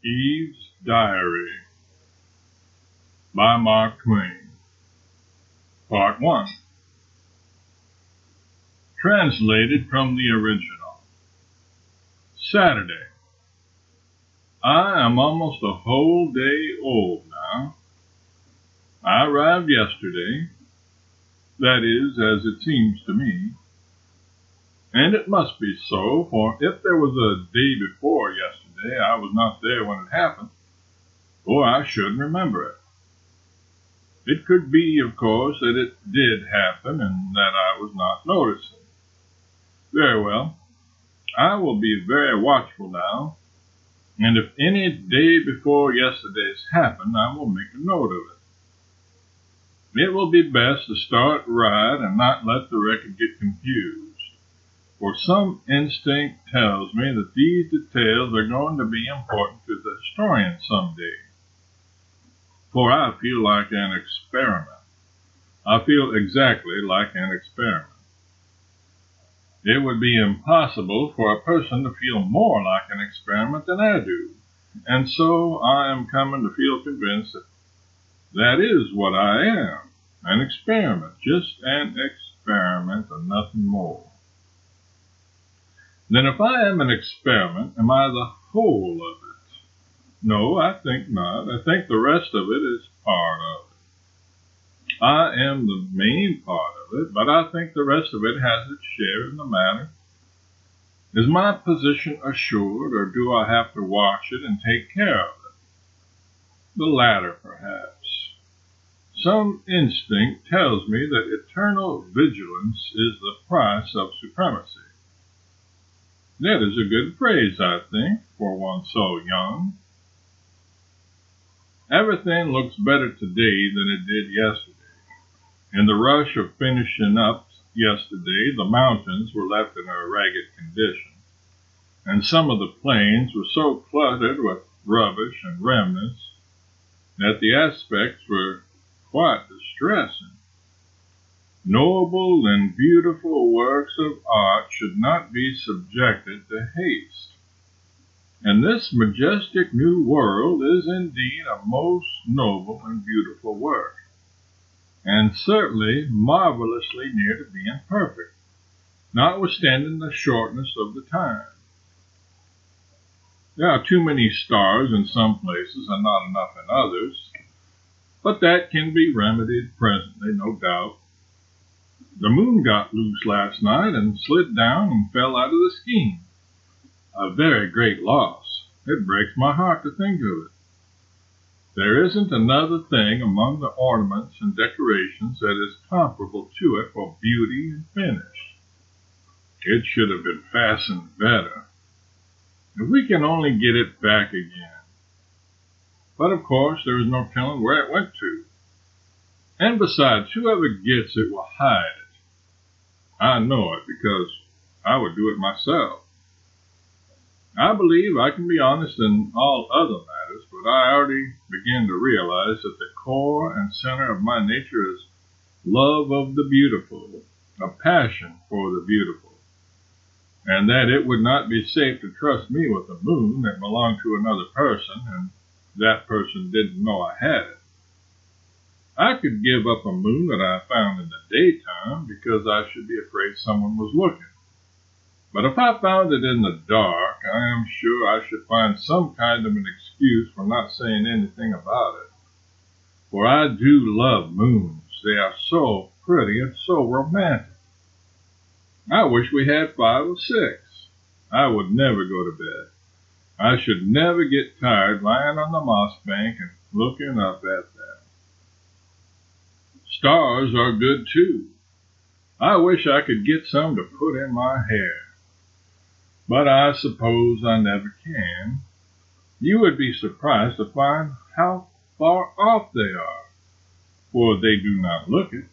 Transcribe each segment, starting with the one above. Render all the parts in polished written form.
Eve's Diary by Mark Twain. Part 1. Translated from the original. Saturday. I am almost a whole day old now. I arrived yesterday. That is, as it seems to me. And it must be so, for if there was a day before yesterday, I was not there when it happened, or I should remember it. It could be, of course, that it did happen and that I was not noticing. Very well. I will be very watchful now, and if any day before yesterday's happened, I will make a note of it. It will be best to start right and not let the record get confused, for some instinct tells me that these details are going to be important to the historian someday. For I feel like an experiment. I feel exactly like an experiment. It would be impossible for a person to feel more like an experiment than I do, and so I am coming to feel convinced that that is what I am, an experiment, just an experiment and nothing more. Then if I am an experiment, am I the whole of it? No, I think not. I think the rest of it is part of it. I am the main part of it, but I think the rest of it has its share in the matter. Is my position assured, or do I have to watch it and take care of it? The latter, perhaps. Some instinct tells me that eternal vigilance is the price of supremacy. That is a good phrase, I think, for one so young. Everything looks better today than it did yesterday. In the rush of finishing up yesterday, the mountains were left in a ragged condition, and some of the plains were so cluttered with rubbish and remnants that the aspects were quite distressing. Noble and beautiful works of art should not be subjected to haste. And this majestic new world is indeed a most noble and beautiful work, and certainly marvelously near to being perfect, notwithstanding the shortness of the time. There are too many stars in some places and not enough in others, but that can be remedied presently, no doubt. The moon got loose last night and slid down and fell out of the scheme. A very great loss. It breaks my heart to think of it. There isn't another thing among the ornaments and decorations that is comparable to it for beauty and finish. It should have been fastened better. If we can only get it back again. But of course there is no telling where it went to. And besides, whoever gets it will hide it. I know it because I would do it myself. I believe I can be honest in all other matters, but I already begin to realize that the core and center of my nature is love of the beautiful, a passion for the beautiful, and that it would not be safe to trust me with a moon that belonged to another person, and that person didn't know I had it. I could give up a moon that I found in the daytime because I should be afraid someone was looking. But if I found it in the dark, I am sure I should find some kind of an excuse for not saying anything about it. For I do love moons. They are so pretty and so romantic. I wish we had 5 or 6. I would never go to bed. I should never get tired lying on the moss bank and looking up at them. Stars are good, too. I wish I could get some to put in my hair. But I suppose I never can. You would be surprised to find how far off they are, for they do not look it.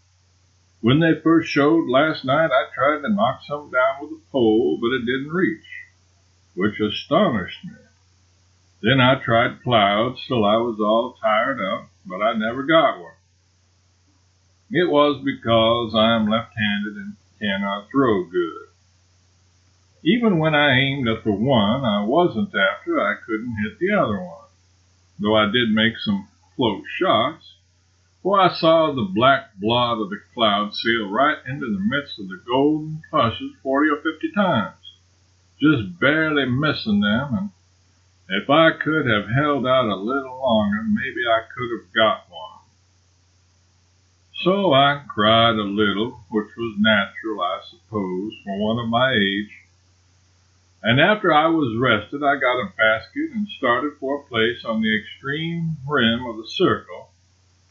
When they first showed last night, I tried to knock some down with a pole, but it didn't reach, which astonished me. Then I tried clouds till I was all tired out, but I never got one. It was because I am left-handed and cannot throw good. Even when I aimed at the one I wasn't after, I couldn't hit the other one. though I did make some close shots, for I saw the black blot of the cloud sail right into the midst of the golden flushes 40 or 50 times, just barely missing them, and if I could have held out a little longer, maybe I could have got one. So I cried a little, which was natural, I suppose, for one of my age, and after I was rested, I got a basket and started for a place on the extreme rim of the circle,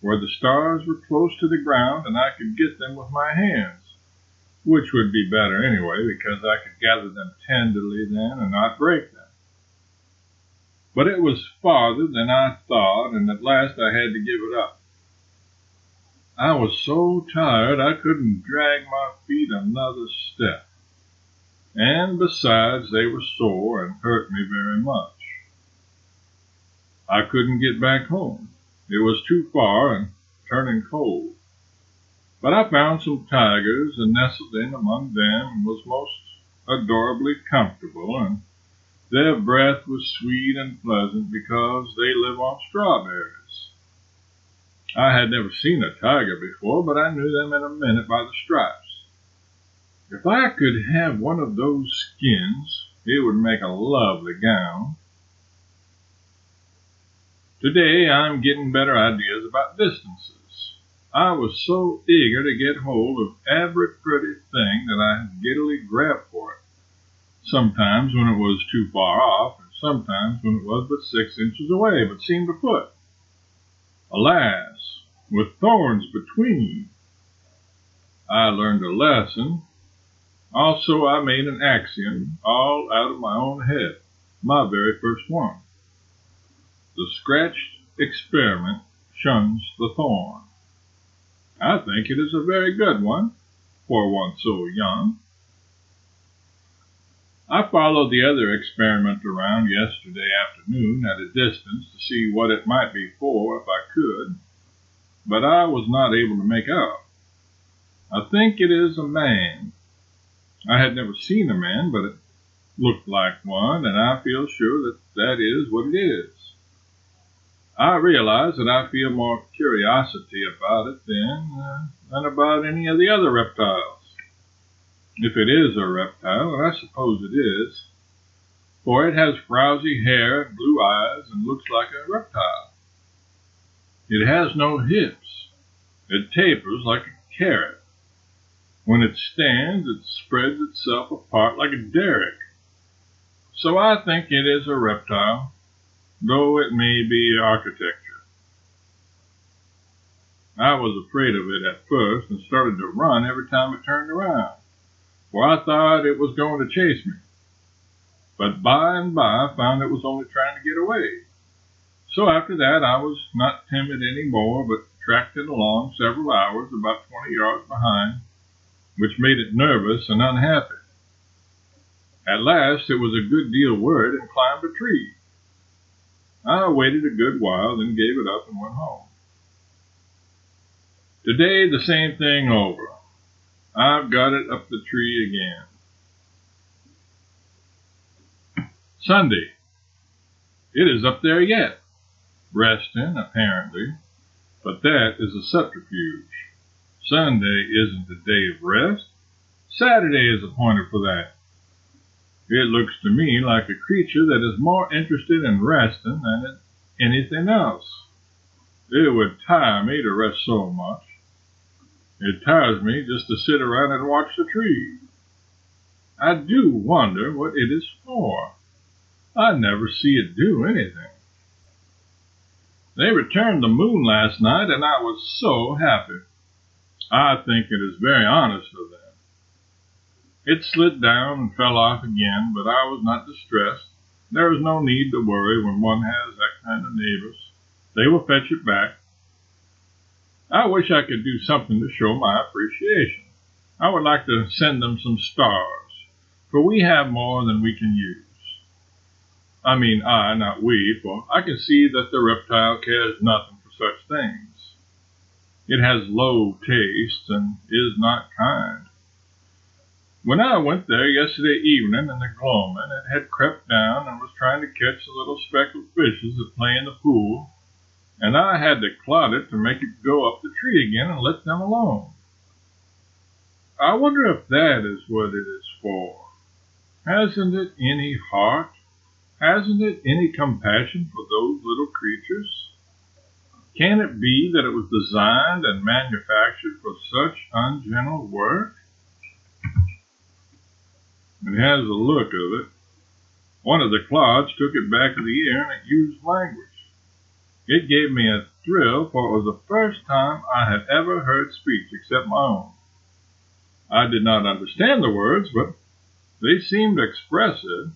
where the stars were close to the ground and I could get them with my hands, which would be better anyway, because I could gather them tenderly then and not break them. But it was farther than I thought, and at last I had to give it up. I was so tired I couldn't drag my feet another step, and besides they were sore and hurt me very much. I couldn't get back home. It was too far and turning cold. But I found some tigers and nestled in among them and was most adorably comfortable, and their breath was sweet and pleasant because they live on strawberries. I had never seen a tiger before, but I knew them in a minute by the stripes. If I could have one of those skins, it would make a lovely gown. Today I'm getting better ideas about distances. I was so eager to get hold of every pretty thing that I giddily grabbed for it, sometimes when it was too far off, and sometimes when it was but 6 inches away, but seemed a foot. Alas, with thorns between. I learned a lesson. Also, I made an axiom all out of my own head, my very first one. The scratched experiment shuns the thorn. I think it is a very good one for one so young. I followed the other experiment around yesterday afternoon at a distance to see what it might be for if I could, but I was not able to make out. I think it is a man. I had never seen a man, but it looked like one, and I feel sure that that is what it is. I realize that I feel more curiosity about it than about any of the other reptiles. If it is a reptile, and I suppose it is, for it has frowsy hair and blue eyes and looks like a reptile. It has no hips. It tapers like a carrot. When it stands, it spreads itself apart like a derrick. So I think it is a reptile, though it may be architecture. I was afraid of it at first and started to run every time it turned around, for I thought it was going to chase me. But by and by I found it was only trying to get away. So after that I was not timid any more, but tracked it along several hours, about 20 yards behind, which made it nervous and unhappy. At last it was a good deal worried and climbed a tree. I waited a good while, then gave it up and went home. Today the same thing over. I've got it up the tree again. Sunday. It is up there yet. Resting, apparently, but that is a subterfuge. Sunday isn't the day of rest. Saturday is appointed for that. It looks to me like a creature that is more interested in resting than in anything else. It would tire me to rest so much. It tires me just to sit around and watch the trees. I do wonder what it is for. I never see it do anything. They returned the moon last night, and I was so happy. I think it is very honest of them. It slid down and fell off again, but I was not distressed. There is no need to worry when one has that kind of neighbors. They will fetch it back. I wish I could do something to show my appreciation. I would like to send them some stars, for we have more than we can use. I mean I, not we, for I can see that the reptile cares nothing for such things. It has low taste and is not kind. When I went there yesterday evening in the gloaming, it had crept down and was trying to catch the little speckled fishes that play in the pool, and I had to clod it to make it go up the tree again and let them alone. I wonder if that is what it is for. Hasn't it any heart? Hasn't it any compassion for those little creatures? Can it be that it was designed and manufactured for such ungentle work? It has a look of it. One of the clods took it back of the ear and it used language. It gave me a thrill, for it was the first time I had ever heard speech except my own. I did not understand the words, but they seemed expressive.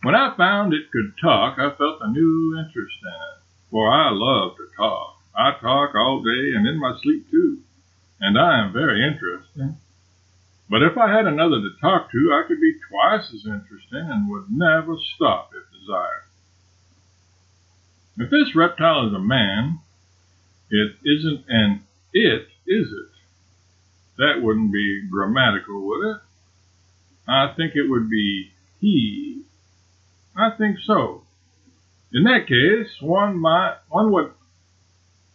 When I found it could talk, I felt a new interest in it, for I love to talk. I talk all day and in my sleep too, and I am very interesting. But if I had another to talk to, I could be twice as interesting and would never stop if desired. If this reptile is a man, it isn't an it, is it? That wouldn't be grammatical, would it? I think it would be he. I think so. In that case, one would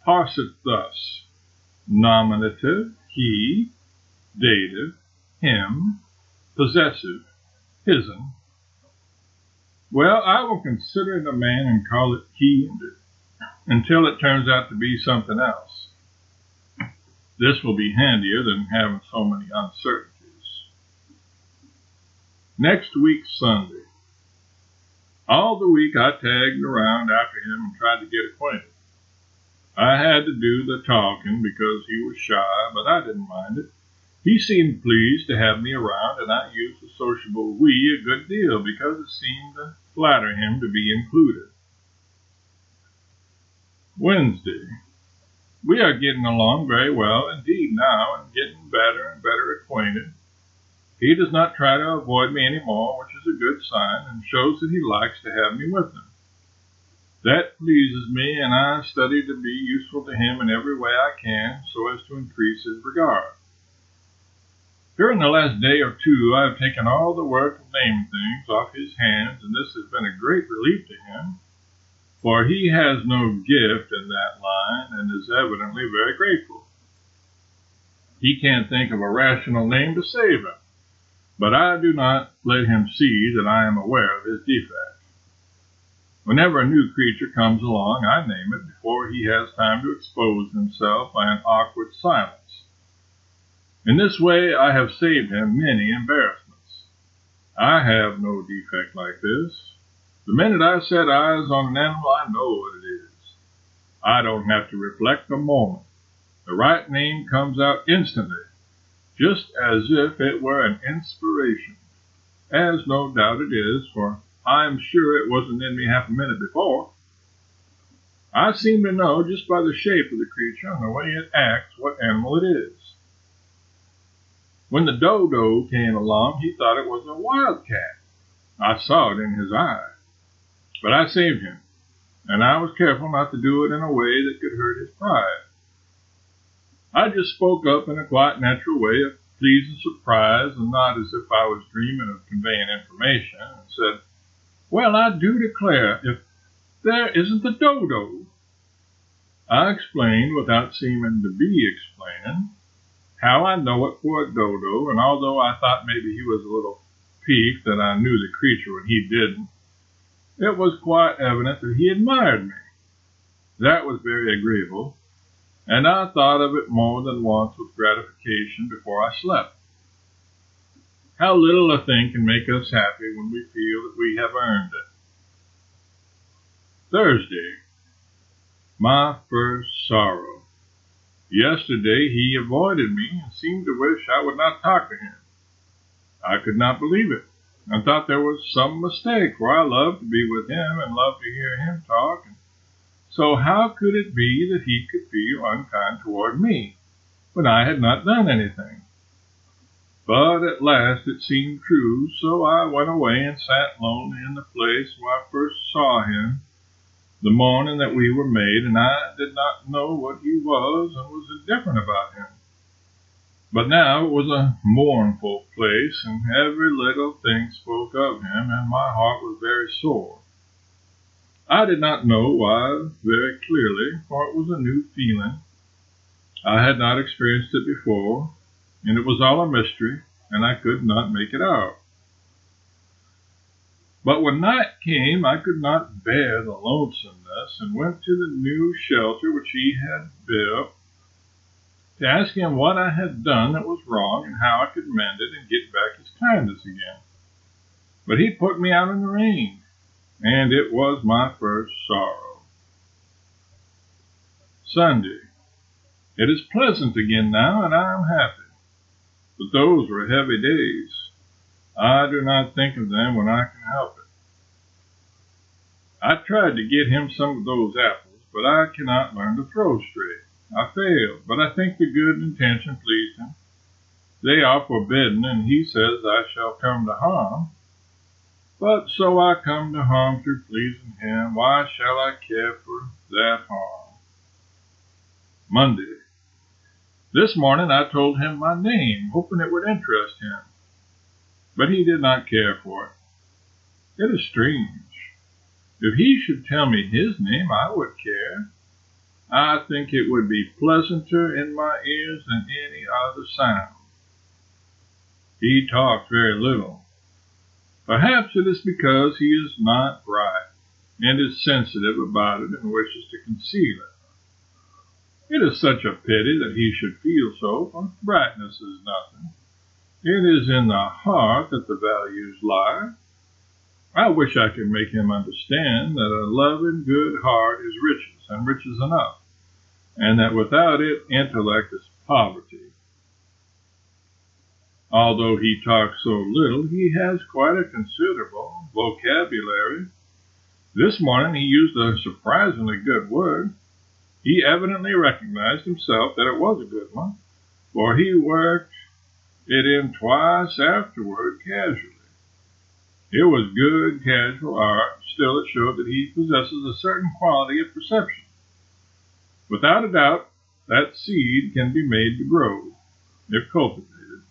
parse it thus: nominative, he; dative, him; possessive, his'n. Well, I will consider it a man and call it he and it, until it turns out to be something else. This will be handier than having so many uncertainties. Next week, Sunday. All the week I tagged around after him and tried to get acquainted. I had to do the talking because he was shy, but I didn't mind it. He seemed pleased to have me around, and I used the sociable we a good deal because it seemed to flatter him to be included. Wednesday. We are getting along very well indeed now, and getting better and better acquainted. He does not try to avoid me any more, which is a good sign, and shows that he likes to have me with him. That pleases me, and I study to be useful to him in every way I can, so as to increase his regard. During the last day or two, I have taken all the work of naming things off his hands, and this has been a great relief to him, for he has no gift in that line, and is evidently very grateful. He can't think of a rational name to save him, but I do not let him see that I am aware of his defect. Whenever a new creature comes along, I name it before he has time to expose himself by an awkward silence. In this way I have saved him many embarrassments. I have no defect like this. The minute I set eyes on an animal, I know what it is. I don't have to reflect a moment. The right name comes out instantly, just as if it were an inspiration, as no doubt it is, for I am sure it wasn't in me half a minute before. I seem to know just by the shape of the creature and the way it acts what animal it is. When the dodo came along, he thought it was a wildcat. I saw it in his eye. But I saved him, and I was careful not to do it in a way that could hurt his pride. I just spoke up in a quite natural way of pleased surprise, and not as if I was dreaming of conveying information, and said, "Well, I do declare, if there isn't the dodo." I explained, without seeming to be explaining, how I know it for a dodo, and although I thought maybe he was a little piqued that I knew the creature when he didn't, it was quite evident that he admired me. That was very agreeable, and I thought of it more than once with gratification before I slept. How little a thing can make us happy when we feel that we have earned it. Thursday. My first sorrow. Yesterday he avoided me and seemed to wish I would not talk to him. I could not believe it. I thought there was some mistake, for I loved to be with him and loved to hear him talk, and so how could it be that he could feel unkind toward me, when I had not done anything? But at last it seemed true, so I went away and sat lonely in the place where I first saw him, the morning that we were made, and I did not know what he was, and was indifferent about him. But now it was a mournful place, and every little thing spoke of him, and my heart was very sore. I did not know why very clearly, for it was a new feeling. I had not experienced it before, and it was all a mystery, and I could not make it out. But when night came, I could not bear the lonesomeness, and went to the new shelter which he had built, to ask him what I had done that was wrong, and how I could mend it and get back his kindness again. But he put me out in the rain, and it was my first sorrow. Sunday. It is pleasant again now, and I am happy. But those were heavy days. I do not think of them when I can help it. I tried to get him some of those apples, but I cannot learn to throw straight. I failed, but I think the good intention pleased him. They are forbidden, and he says I shall come to harm. But so I come to harm through pleasing him. Why shall I care for that harm? Monday. This morning I told him my name, hoping it would interest him. But he did not care for it. It is strange. If he should tell me his name, I would care. I think it would be pleasanter in my ears than any other sound. He talks very little. Perhaps it is because he is not bright, and is sensitive about it and wishes to conceal it. It is such a pity that he should feel so, for brightness is nothing. It is in the heart that the values lie. I wish I could make him understand that a loving, good heart is riches, and riches enough, and that without it, intellect is poverty. Although he talks so little, he has quite a considerable vocabulary. This morning he used a surprisingly good word. He evidently recognized himself that it was a good one, for he worked it in twice afterward casually. It was good, casual art, still it showed that he possesses a certain quality of perception. Without a doubt, that seed can be made to grow, if cultivated.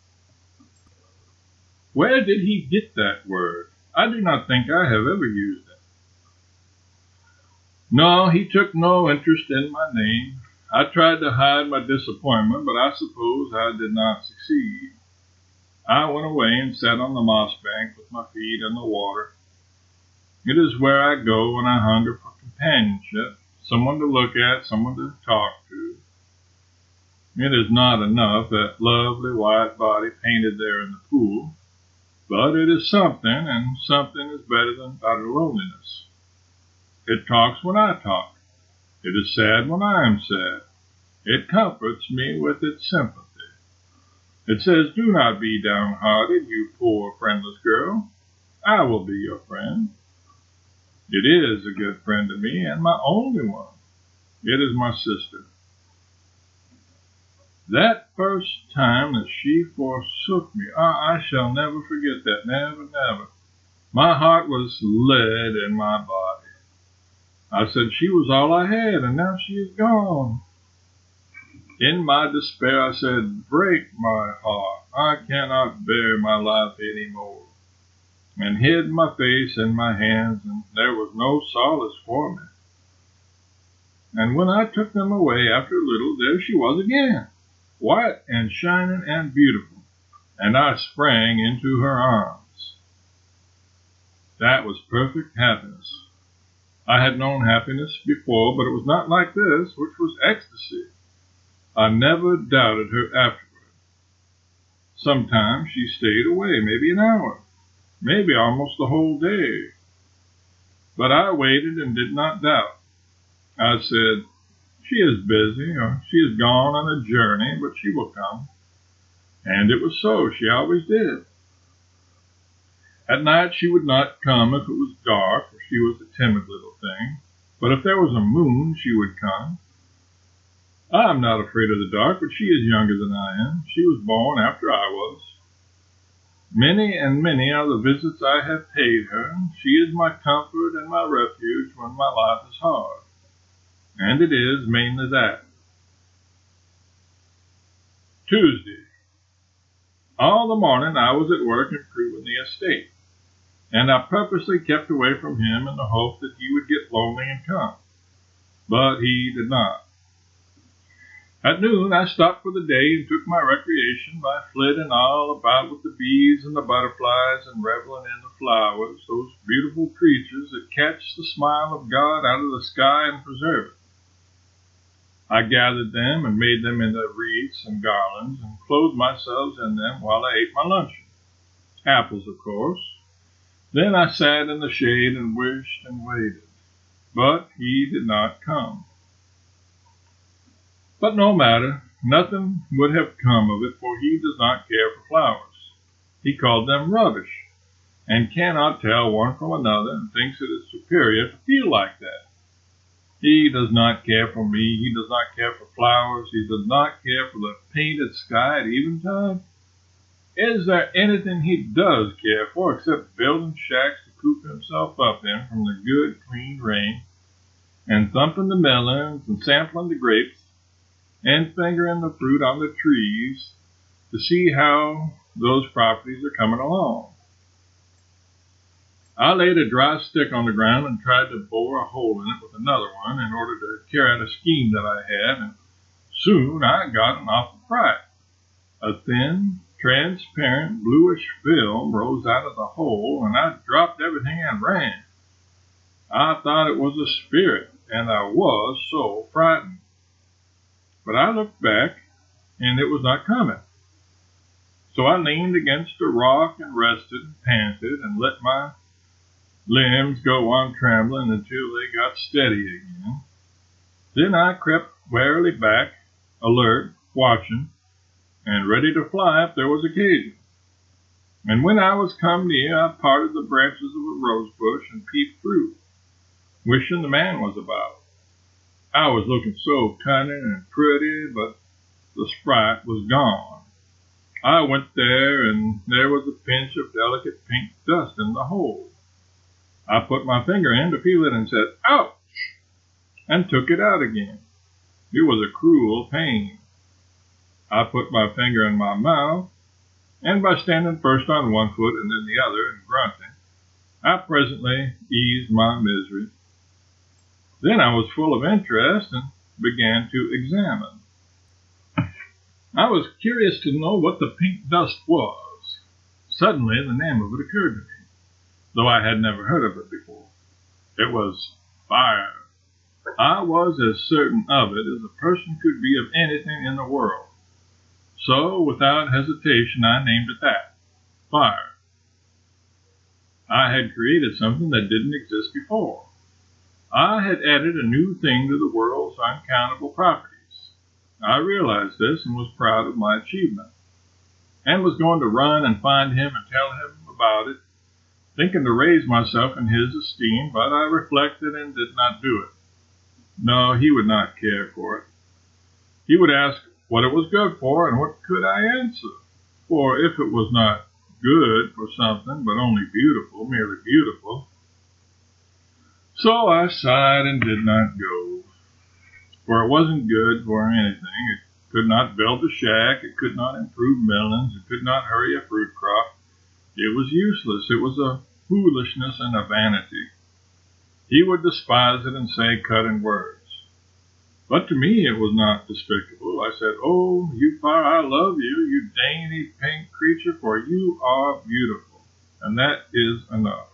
Where did he get that word? I do not think I have ever used it. No, he took no interest in my name. I tried to hide my disappointment, but I suppose I did not succeed. I went away and sat on the moss bank with my feet in the water. It is where I go when I hunger for companionship, someone to look at, someone to talk to. It is not enough, that lovely white body painted there in the pool, but it is something, and something is better than utter loneliness. It talks when I talk. It is sad when I am sad. It comforts me with its sympathy. It says, do not be downhearted, you poor friendless girl. I will be your friend. It is a good friend to me, and my only one. It is my sister. That first time that she forsook me, I shall never forget that, never, never. My heart was lead in my body. I said she was all I had, and now she is gone. In my despair, I said, break my heart. I cannot bear my life any more. And hid my face in my hands, and there was no solace for me. And when I took them away after a little, there she was again, white and shining and beautiful, and I sprang into her arms. That was perfect happiness. I had known happiness before, but it was not like this, which was ecstasy. I never doubted her afterward. Sometimes she stayed away, maybe an hour, maybe almost the whole day. But I waited and did not doubt. I said, she is busy, or she is gone on a journey, but she will come. And it was so. She always did. At night she would not come if it was dark, for she was a timid little thing. But if there was a moon, she would come. I am not afraid of the dark, but she is younger than I am. She was born after I was. Many and many are the visits I have paid her. She is my comfort and my refuge when my life is hard. And it is mainly that. Tuesday. All the morning I was at work improving the estate, and I purposely kept away from him in the hope that he would get lonely and come. But he did not. At noon I stopped for the day and took my recreation by flitting all about with the bees and the butterflies and reveling in the flowers, those beautiful creatures that catch the smile of God out of the sky and preserve it. I gathered them and made them into wreaths and garlands and clothed myself in them while I ate my luncheon. Apples, of course. Then I sat in the shade and wished and waited. But he did not come. But no matter, nothing would have come of it, for he does not care for flowers. He called them rubbish, and cannot tell one from another, and thinks it is superior to feel like that. He does not care for me, he does not care for flowers, he does not care for the painted sky at eventide. Is there anything he does care for except building shacks to coop himself up in from the good, clean rain, and thumping the melons, and sampling the grapes, and fingering the fruit on the trees to see how those properties are coming along? I laid a dry stick on the ground and tried to bore a hole in it with another one in order to carry out a scheme that I had, and soon I got an awful fright. A thin, transparent, bluish film rose out of the hole, and I dropped everything and ran. I thought it was a spirit, and I was so frightened. But I looked back, and it was not coming. So I leaned against a rock and rested and panted and let my limbs go on trembling until they got steady again. Then I crept warily back, alert, watching, and ready to fly if there was occasion. And when I was come near, I parted the branches of a rose bush and peeped through, wishing the man was about. I was looking so cunning and pretty, but the sprite was gone. I went there, and there was a pinch of delicate pink dust in the hole. I put my finger in to feel it and said, "Ouch!" and took it out again. It was a cruel pain. I put my finger in my mouth, and by standing first on one foot and then the other and grunting, I presently eased my misery. Then I was full of interest and began to examine. I was curious to know what the pink dust was. Suddenly the name of it occurred to me, though I had never heard of it before. It was fire. I was as certain of it as a person could be of anything in the world. So, without hesitation, I named it that, fire. I had created something that didn't exist before. I had added a new thing to the world's uncountable properties. I realized this and was proud of my achievement, and was going to run and find him and tell him about it, thinking to raise myself in his esteem, but I reflected and did not do it. No, he would not care for it. He would ask what it was good for, and what could I answer? For if it was not good for something, but only beautiful, merely beautiful. So I sighed and did not go, for it wasn't good for anything. It could not build a shack, it could not improve melons, it could not hurry a fruit crop. It was useless. It was a foolishness and a vanity. He would despise it and say cutting words. But to me it was not despicable. I said, "Oh, you fire, I love you, you dainty pink creature, for you are beautiful, and that is enough,"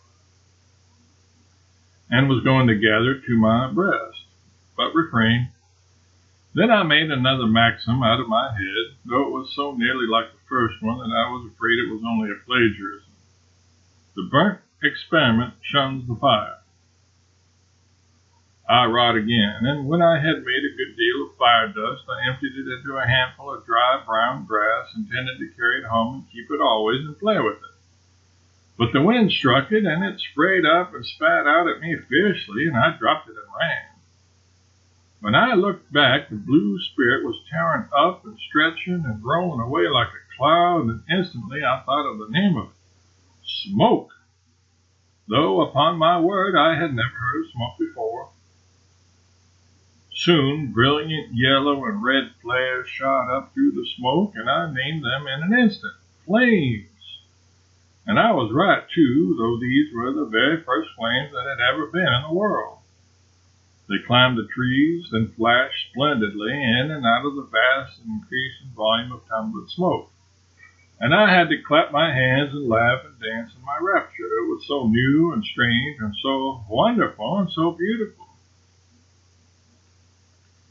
and was going to gather it to my breast, but refrained. Then I made another maxim out of my head, though it was so nearly like the first one that I was afraid it was only a plagiarism. The burnt experiment shuns the fire. I wrought again, and when I had made a good deal of fire dust, I emptied it into a handful of dry brown grass, intended to carry it home and keep it always and play with it. But the wind struck it, and it sprayed up and spat out at me fiercely, and I dropped it and ran. When I looked back, the blue spirit was tearing up and stretching and rolling away like a cloud, and instantly I thought of the name of it, smoke, though upon my word I had never heard of smoke before. Soon brilliant yellow and red flares shot up through the smoke, and I named them in an instant, flames. And I was right, too, though these were the very first flames that had ever been in the world. They climbed the trees and flashed splendidly in and out of the vast and increasing volume of tumbling smoke. And I had to clap my hands and laugh and dance in my rapture. It was so new and strange and so wonderful and so beautiful.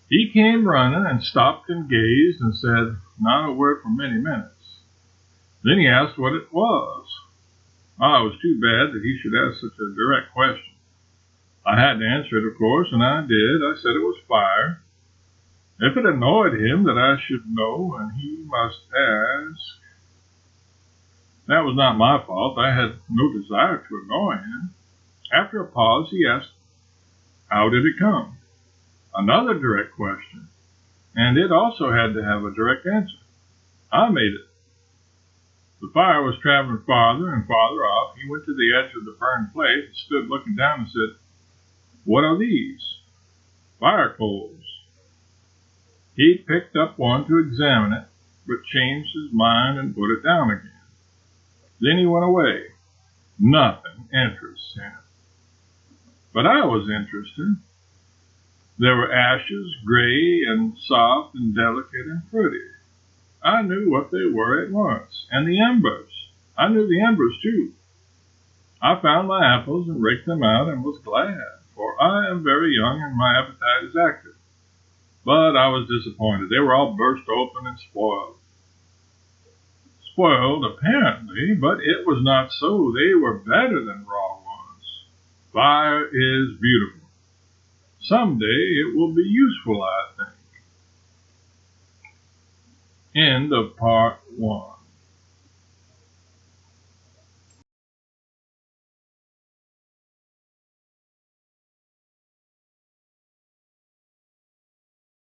He came running and stopped and gazed and said not a word for many minutes. Then he asked what it was. It was too bad that he should ask such a direct question. I had to answer it, of course, and I did. I said it was fire. If it annoyed him that I should know, and he must ask, that was not my fault. I had no desire to annoy him. After a pause, he asked, how did it come? Another direct question, and it also had to have a direct answer. I made it. The fire was traveling farther and farther off. He went to the edge of the burned place and stood looking down and said, what are these? Fire coals. He picked up one to examine it, but changed his mind and put it down again. Then he went away. Nothing interests him. But I was interested. There were ashes, gray and soft and delicate and pretty. I knew what they were at once. And the embers. I knew the embers, too. I found my apples and raked them out and was glad, for I am very young and my appetite is active. But I was disappointed. They were all burst open and spoiled. Spoiled, apparently, but it was not so. They were better than raw ones. Fire is beautiful. Someday it will be useful, I think. End of part 1.